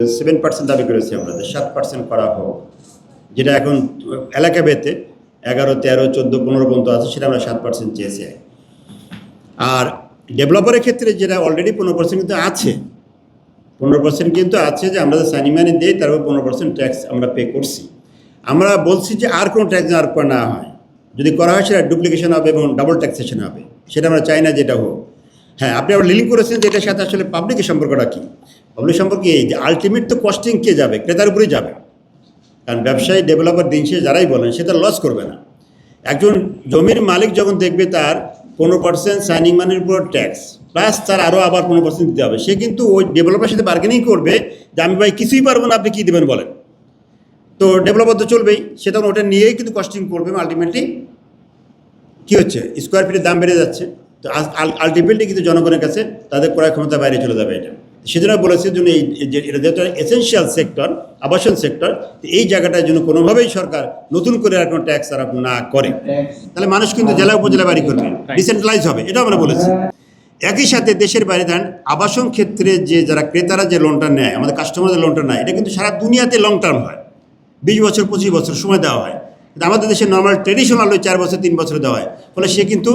7% দাবি করেছি আমরা, 7% করা হোক, যেটা এখন এলাকা ভেদে 11, 13, 14, 15 পর্যন্ত আছে, সেটা আমরা 7% চেয়েছি। আর ডেভেলপারের ক্ষেত্রে যেটা অলরেডি 15% কিন্তু আছে, 15% কিন্তু আছে, যে আমরা যে সাইনিং মানি দিই তার উপর 15% ট্যাক্স আমরা পে করছি। আমরা বলছি যে আর কোনো ট্যাক্স আর না হয়, যদি করা হয় সেটা ডুপ্লিকেশন হবে এবং ডাবল ট্যাক্সেশন হবে, সেটা আমরা চাই না যেটা হোক। হ্যাঁ, আপনি আবার লিঙ্ক করেছেন যে এটার সাথে আসলে পাবলিকের সম্পর্কটা কী? পাবলিক সম্পর্কে এই যে আলটিমেট তো কস্টিং কে যাবে? ক্রেতার উপরেই যাবে। কারণ ব্যবসায়ী, ডেভেলপার, দিন শেষে যারাই বলেন সে তার লস করবে না। একজন জমির মালিক যখন দেখবে তার 15% সাইনিং মানির উপর ট্যাক্স প্লাস তার আরও আবার 15% দিতে হবে, সে কিন্তু ওই ডেভেলপারের সাথে বার্গেনিং করবে যে আমি ভাই কিছুই পারবো না, আপনি কী দেবেন বলেন। তো ডেভেলপার তো চলবেই, সে তখন ওটা নিয়েই কিন্তু কস্টিং করবে। আলটিমেটলি কী হচ্ছে, স্কোয়ার ফিটের দাম বেড়ে যাচ্ছে। তো আলটিমেটলি কিন্তু জনগণের কাছে তাদের ক্রয় ক্ষমতা বাইরে চলে যাবে। এটা সেজন্য বলেছে জন্য এটা যেহেতু এসেনশিয়াল সেক্টর, আবাসন সেক্টর, এই জায়গাটার জন্য কোনোভাবেই সরকার নতুন করে আর কোনো ট্যাক্স আর না করে, তাহলে মানুষ কিন্তু জেলা উপজেলা বাড়ি করবে, ডিসেন্ট্রালাইজ হবে, এটা আমরা বলেছি। একই সাথে দেশের বাইরে ধরেন আবাসন ক্ষেত্রে যে যারা ক্রেতারা যে লোনটা নেয়, আমাদের কাস্টমারদের লোনটা নেয়, এটা কিন্তু সারা দুনিয়াতে লং টার্ম হয়, 20 বছর 25 বছর সময় দেওয়া হয়। কিন্তু আমাদের দেশে নর্মাল ট্রেডিশনাল ওই 4 বছর 3 বছর দেওয়া হয়, ফলে সে কিন্তু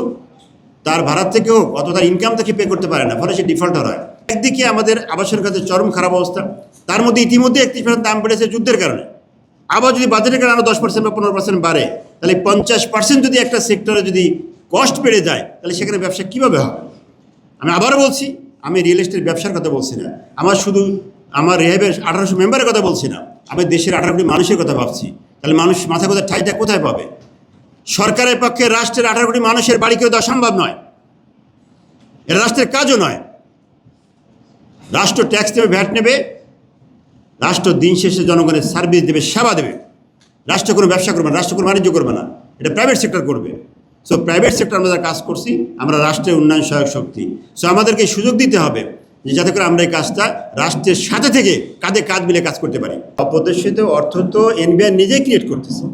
তার ভাড়ার থেকে হোক অথবা তার ইনকাম থেকে পে করতে পারে না, ফলে সে ডিফল্টার হয়। একদিকে আমাদের আবাসের কাছে চরম খারাপ অবস্থা, তার মধ্যে ইতিমধ্যে 31% দাম বেড়েছে যুদ্ধের কারণে। আবার যদি বাজেটের কারণে আরও 10% বা 15% বাড়ে, তাহলে 50% যদি একটা সেক্টরে যদি কস্ট বেড়ে যায়, তাহলে সেখানে ব্যবসা কীভাবে হবে? আমি আবারও বলছি, আমি রিয়েল এস্টেট ব্যবসার কথা বলছি না, আমার রেহাবের 1800 মেম্বারের কথা বলছি না, আমি দেশের 18 কোটি মানুষের কথা ভাবছি। তাহলে মানুষ মাথা কথা ঠাইটা কোথায় পাবে? সরকারের পক্ষে রাষ্ট্রের 18 কোটি মানুষের বাড়ি করে দেওয়া সম্ভব নয়, এটা রাষ্ট্রের কাজও নয়। রাষ্ট্র ট্যাক্স দেবে, ভ্যাট নেবে, রাষ্ট্র দিন শেষে জনগণের সার্ভিস দেবে, সেবা দেবে। রাষ্ট্র কোনো ব্যবসা করবে না, রাষ্ট্র কোনো বাণিজ্য করবে না, এটা প্রাইভেট সেক্টর করবে। সো প্রাইভেট সেক্টর আমরা কাজ করছি, আমরা রাষ্ট্রের উন্নয়ন সহায়ক শক্তি। সো আমাদেরকে সুযোগ দিতে হবে যে যাতে করে আমরা এই কাজটা রাষ্ট্রের সাথে থেকে কাঁধে কাঁধ মিলে কাজ করতে পারি। অপ্রদর্শিত অর্থ তো এনবিআর নিজেই ক্রিয়েট করতেছে,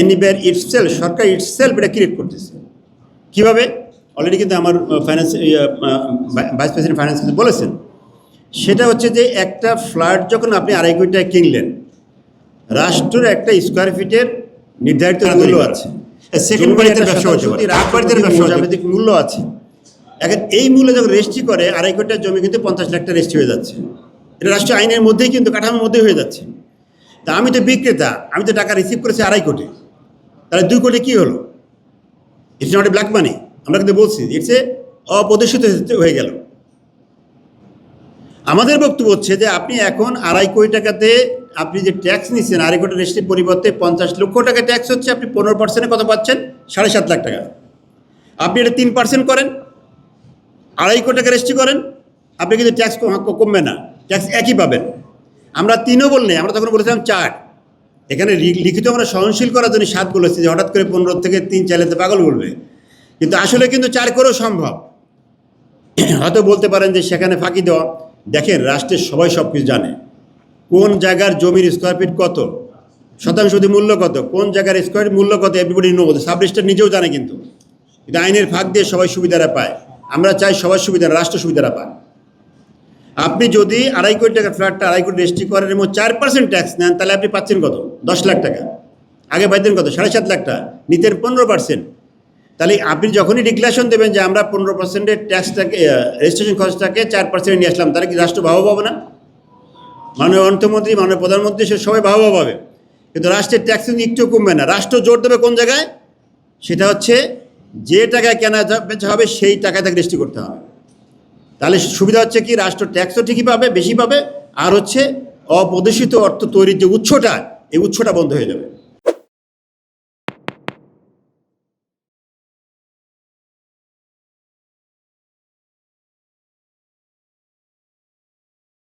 এনবিআর ইটসেলফ, সরকার ইটসেলফ এটা ক্রিয়েট করতেছে। কীভাবে? অলরেডি কিন্তু আমার ফাইন্যান্স ভাইস প্রেসিডেন্ট ফাইন্যান্স কিন্তু বলেছেন, সেটা হচ্ছে যে একটা ফ্ল্যাট যখন আপনি 2.5 কোটি টাকা কিনলেন, রাষ্ট্রের একটা স্কোয়ার ফিটের নির্ধারিত মূল্য আছে, সেকেন্ড বাড়িতে ব্যবসা হচ্ছে, রাজবাড়িতে ব্যবসা জ্যামিতিক মূল্য আছে। এখন এই মূল্য যখন রেজিস্ট্রি করে 2.5 কোটি টাকার জমি কিন্তু 50 লাখ টাকা রেজিস্ট্রি হয়ে যাচ্ছে। এটা রাষ্ট্রীয় আইনের মধ্যেই কিন্তু কাঠামোর মধ্যেই হয়ে যাচ্ছে। তা আমি তো বিক্রেতা, আমি তো টাকা রিসিভ করেছি 2.5 কোটি, তাহলে 2 কোটি কী হলো? It's not a black money, আমরা কিন্তু বলছি ইটস এ অপ্রদর্শিত হয়ে গেল। আমাদের বক্তব্য হচ্ছে যে আপনি এখন 2.5 কোটি টাকাতে আপনি যে ট্যাক্স নিচ্ছেন, 2.5 কোটি রেজিস্ট্রির পরিবর্তে 50 লক্ষ টাকা ট্যাক্স হচ্ছে, আপনি 15% কত পাচ্ছেন? 7.5 লাখ টাকা। আপনি এটা 3% করেন, 2.5 কোটি টাকা রেজিস্ট্রি করেন, আপনি কিন্তু ট্যাক্স কমবে না, ট্যাক্স একই পাবেন। আমরা 3ও বললে, আমরা তখন বলেছিলাম 4। এখানে লিখিত আমরা সহনশীল করার জন্য 7 বলেছি, যে হঠাৎ করে 15 থেকে 3 চাইলে পাগল বলবে, কিন্তু আসলে কিন্তু 4 করেও সম্ভব। হয়তো বলতে পারেন যে সেখানে ফাঁকি দেওয়া। দেখেন, রাষ্ট্রের সবাই সব কিছু জানে, কোন জায়গার জমির স্কোয়ার ফিট কত, শতাংশ মূল্য কত, কোন জায়গার স্কোয়ার ফিট মূল্য কত, এভরিবডি নো। সাব রেজিস্ট্রার নিজেও জানে, কিন্তু আইনের ফাঁক দিয়ে সবাই সুবিধাটা পায়। আমরা চাই সবার সুবিধা, রাষ্ট্র সুবিধাটা পায়। আপনি যদি 2.5 কোটি টাকার ফ্ল্যাটটা 2.5 কোটি রেজিস্ট্রি করেন এবং 4% ট্যাক্স নেন, তাহলে আপনি পাচ্ছেন কত? 10 লাখ টাকা। আগে পাইতেন কত? 7.5 লাখ টাকা, নিতেন 15%। তাহলে আপনি যখনই ডিক্লারেশন দেবেন যে আমরা 15%-এর ট্যাক্সটাকে, রেজিস্ট্রেশন খরচটাকে 4% নিয়ে আসলাম, তাহলে কি রাষ্ট্র ভাবা পাবে না? মাননীয় অর্থমন্ত্রী, মাননীয় প্রধানমন্ত্রী, সে সবাই ভাবা পাবে। কিন্তু রাষ্ট্রের ট্যাক্স কিন্তু একটু কমবে না। রাষ্ট্র জোর দেবে কোন জায়গায়? সেটা হচ্ছে যে টাকায় কেনা বেচা হবে সেই টাকায় তাকে রেজিস্ট্রি করতে হবে। তাহলে সুবিধা হচ্ছে কি, রাষ্ট্র ট্যাক্সও ঠিকই পাবে, বেশি পাবে, আর হচ্ছে অপ্রদর্শিত অর্থ তৈরির যে উৎসটা, এই উৎসটা বন্ধ হয়ে যাবে।